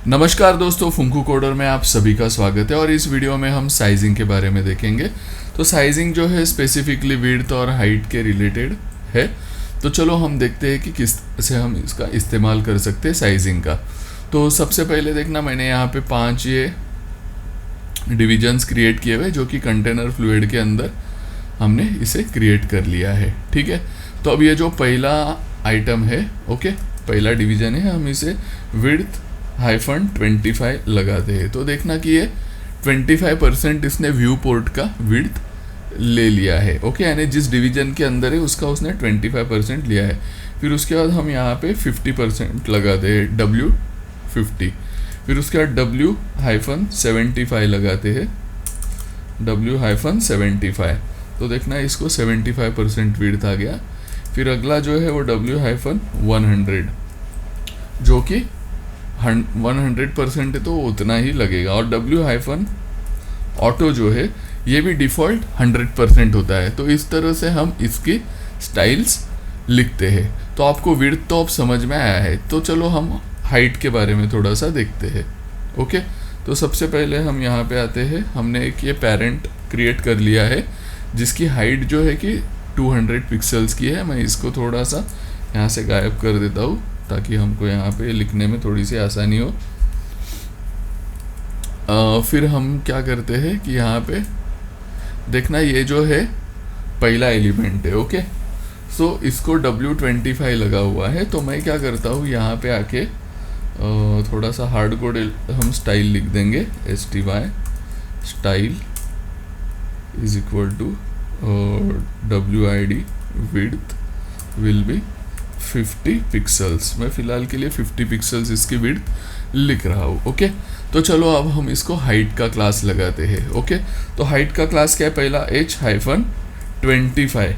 नमस्कार दोस्तों, फुंकू कोडर में आप सभी का स्वागत है और इस वीडियो में हम साइजिंग के बारे में देखेंगे। तो साइजिंग जो है स्पेसिफिकली विड्थ और हाइट के रिलेटेड है। तो चलो हम देखते हैं कि किस तरह से हम इसका इस्तेमाल कर सकते हैं साइजिंग का। तो सबसे पहले देखना, मैंने यहाँ पे 5 ये डिविजन्स क्रिएट किए हुए जो कि कंटेनर फ्लूइड के अंदर हमने इसे क्रिएट कर लिया है। ठीक है, तो अब ये जो पहला आइटम है, ओके, पहला डिवीजन है, हम इसे विड्थ -25 लगाते हैं। तो देखना कि ये 25% इसने व्यू पोर्ट का विड्थ ले लिया है। ओके, यानी जिस डिवीजन के अंदर है उसका उसने 25% लिया है। फिर उसके बाद हम यहाँ पे 50% लगाते हैं, W50। फिर उसके बाद W-75 लगाते हैं, W-75। तो देखना इसको 75% विड्थ आ गया। फिर अगला जो है वो W-100, जो कि 100% है तो उतना ही लगेगा। और W-ऑटो जो है ये भी डिफ़ॉल्ट 100% होता है। तो इस तरह से हम इसकी स्टाइल्स लिखते हैं। तो आपको विड्थ तो अब समझ में आया है। तो चलो हम हाइट के बारे में थोड़ा सा देखते हैं। ओके, तो सबसे पहले हम यहाँ पे आते हैं। हमने एक ये पेरेंट क्रिएट कर लिया है जिसकी हाइट जो है कि 200 पिक्सल्स की है। मैं इसको थोड़ा सा यहाँ से गायब कर देता हूँ ताकि हमको यहाँ पे लिखने में थोड़ी सी आसानी हो। फिर हम क्या करते हैं कि यहाँ पे देखना, ये जो है पहला एलिमेंट है। ओके, सो इसको W-25 लगा हुआ है। तो मैं क्या करता हूँ, यहाँ पे आके थोड़ा सा हार्ड कोड हम स्टाइल लिख देंगे, STY style is equal to WID width will be 50 pixels. मैं फ़िलहाल के लिए 50 पिक्सल्स इसकी विड्थ लिख रहा हूँ। ओके, तो चलो अब हम इसको हाइट का क्लास लगाते हैं। ओके, तो हाइट का क्लास क्या है, पहला H-25।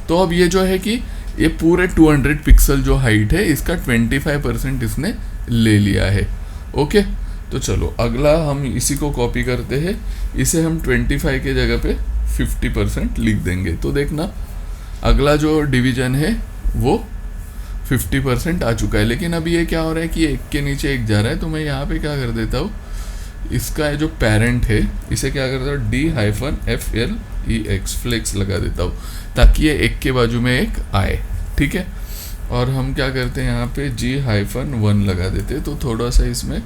तो अब ये जो है कि ये पूरे 200 पिक्सल जो हाइट है इसका 25% इसने ले लिया है। ओके, तो चलो अगला हम इसी को कॉपी करते हैं। इसे हम 25 के जगह पे 50% लिख देंगे। तो देखना अगला जो डिवीजन है वो 50% आ चुका है। लेकिन अभी ये क्या हो रहा है कि एक के नीचे एक जा रहा है। तो मैं यहाँ पे क्या कर देता हूँ, इसका जो पेरेंट है इसे क्या करता हूँ, D-FLEX फ्लेक्स लगा देता हूँ ताकि ये एक के बाजू में एक आए। ठीक है, और हम क्या करते हैं यहाँ पे G-1 लगा देते हैं। तो थोड़ा सा इसमें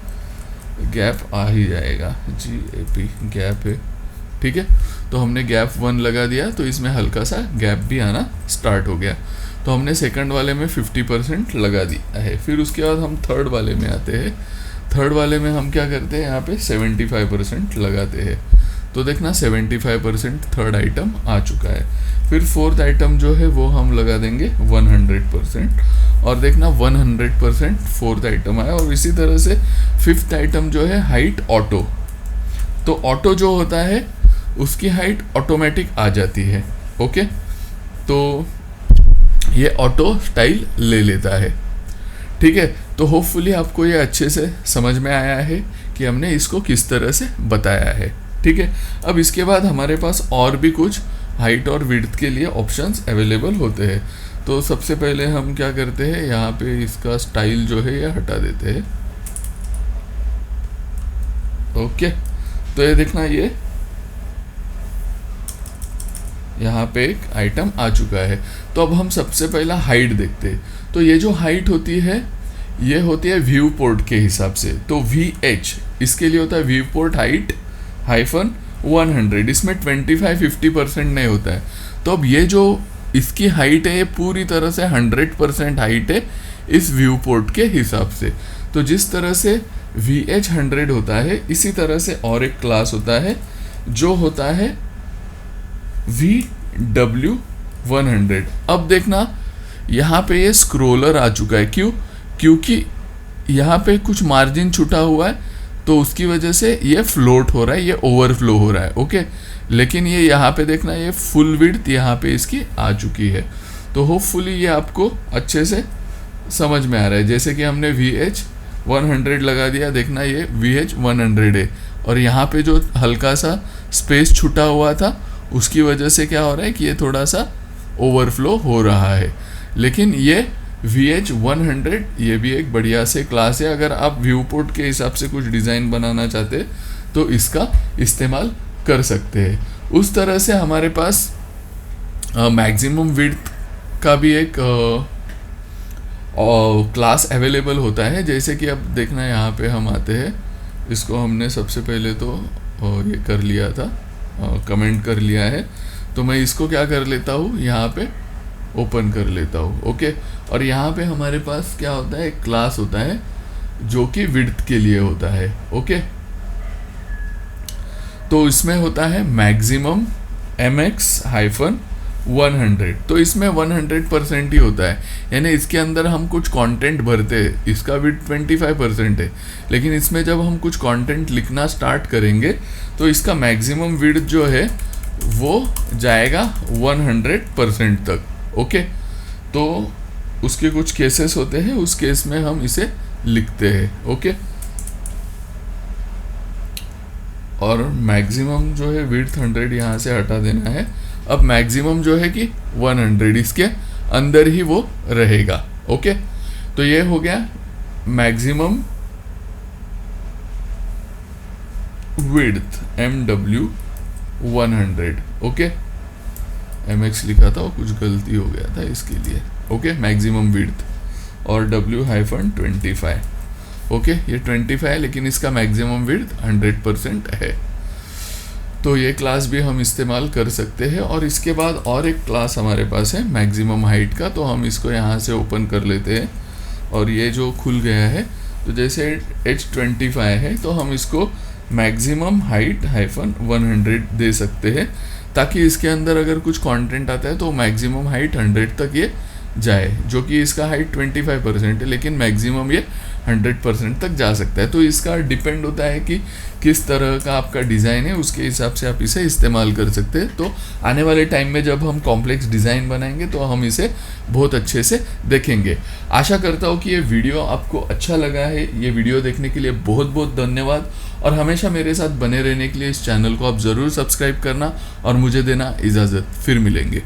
गैप आ ही जाएगा, GAP गैप है। ठीक है, तो हमने गैप 1 लगा दिया तो इसमें हल्का सा गैप भी आना स्टार्ट हो गया। तो हमने सेकंड वाले में 50% लगा दिया है। फिर उसके बाद हम थर्ड वाले में आते हैं। थर्ड वाले में हम क्या करते हैं, यहाँ पे 75% लगाते हैं। तो देखना 75% थर्ड आइटम आ चुका है। फिर फोर्थ आइटम जो है वो हम लगा देंगे 100%। और देखना 100% फोर्थ आइटम आया। और इसी तरह से फिफ्थ आइटम जो है हाइट ऑटो। तो ऑटो जो होता है उसकी हाइट ऑटोमेटिक आ जाती है। ओके, तो ये ऑटो स्टाइल ले लेता है। ठीक है, तो होपफुली आपको ये अच्छे से समझ में आया है कि हमने इसको किस तरह से बताया है। ठीक है, अब इसके बाद हमारे पास और भी कुछ हाइट और विड्थ के लिए ऑप्शंस अवेलेबल होते हैं। तो सबसे पहले हम क्या करते हैं, यहाँ पे इसका स्टाइल जो है ये हटा देते हैं। ओके, तो ये देखना, ये यहाँ पे एक आइटम आ चुका है। तो अब हम सबसे पहला हाइट देखते हैं। तो ये जो हाइट होती है ये होती है व्यू पोर्ट के हिसाब से। तो VH इसके लिए होता है व्यू पोर्ट हाइट -100। इसमें 25-50% नहीं होता है। तो अब ये जो इसकी हाइट है ये पूरी तरह से 100% हाइट है इस व्यू पोर्ट के हिसाब से। तो जिस तरह से VH 100 होता है इसी तरह से और एक क्लास होता है जो होता है VW-100। अब देखना यहाँ पे ये स्क्रोलर आ चुका है। क्यों? क्योंकि यहाँ पे कुछ मार्जिन छूटा हुआ है तो उसकी वजह से ये फ्लोट हो रहा है, ये ओवरफ्लो हो रहा है। ओके, लेकिन ये यहाँ पे देखना, ये फुल विड्थ यहाँ पे इसकी आ चुकी है। तो होपफुली ये आपको अच्छे से समझ में आ रहा है। जैसे कि हमने VH-100 लगा दिया, देखना ये VH-100 है। और यहाँ पे जो हल्का सा स्पेस छूटा हुआ था उसकी वजह से क्या हो रहा है कि ये थोड़ा सा ओवरफ्लो हो रहा है। लेकिन ये VH100 ये भी एक बढ़िया से क्लास है। अगर आप व्यू पोर्ट के हिसाब से कुछ डिज़ाइन बनाना चाहते तो इसका इस्तेमाल कर सकते हैं। उस तरह से हमारे पास मैक्सिमम विड्थ का भी एक क्लास अवेलेबल होता है। जैसे कि अब देखना यहाँ पे हम आते हैं, इसको हमने सबसे पहले तो ये कर लिया था, कमेंट कर लिया है, तो मैं इसको क्या कर लेता हूँ, यहाँ पे ओपन कर लेता हूँ। ओके, और यहाँ पे हमारे पास क्या होता है, एक क्लास होता है जो कि विड्थ के लिए होता है। ओके, तो इसमें होता है मैक्सिमम MX-100, तो इसमें 100% ही होता है, यानी इसके अंदर हम कुछ कंटेंट भरते हैं। इसका विड्थ 25% है, लेकिन इसमें जब हम कुछ कंटेंट लिखना स्टार्ट करेंगे तो इसका मैक्सिमम विड्थ जो है वो जाएगा 100% तक। ओके, तो उसके कुछ केसेस होते हैं, उस केस में हम इसे लिखते हैं। ओके, और मैक्सिमम जो है विड्थ 100 यहाँ से हटा देना है। अब मैक्सिमम जो है कि 100 इसके अंदर ही वो रहेगा। ओके, तो ये हो गया maximum width MW100। Okay, MX लिखा था, वो कुछ गलती हो गया था इसके लिए। ओके, मैक्सिमम विड्थ और W-25। ओके, ये 25 है, लेकिन इसका मैक्सिमम विड्थ 100% है। तो ये क्लास भी हम इस्तेमाल कर सकते हैं। और इसके बाद और एक क्लास हमारे पास है मैक्सिमम हाइट का, तो हम इसको यहाँ से ओपन कर लेते हैं और ये जो खुल गया है, तो जैसे H25 है तो हम इसको मैक्सिमम हाइट -100 दे सकते हैं, ताकि इसके अंदर अगर कुछ कंटेंट आता है तो मैक्सिमम हाइट 100 तक ये जाए, जो कि इसका हाइट 25% है, लेकिन मैक्सिमम ये 100% तक जा सकता है। तो इसका डिपेंड होता है कि किस तरह का आपका डिज़ाइन है, उसके हिसाब से आप इसे इस्तेमाल कर सकते हैं। तो आने वाले टाइम में जब हम कॉम्प्लेक्स डिज़ाइन बनाएंगे तो हम इसे बहुत अच्छे से देखेंगे। आशा करता हूँ कि ये वीडियो आपको अच्छा लगा है। ये वीडियो देखने के लिए बहुत बहुत धन्यवाद, और हमेशा मेरे साथ बने रहने के लिए इस चैनल को आप ज़रूर सब्सक्राइब करना और मुझे देना इजाज़त। फिर मिलेंगे।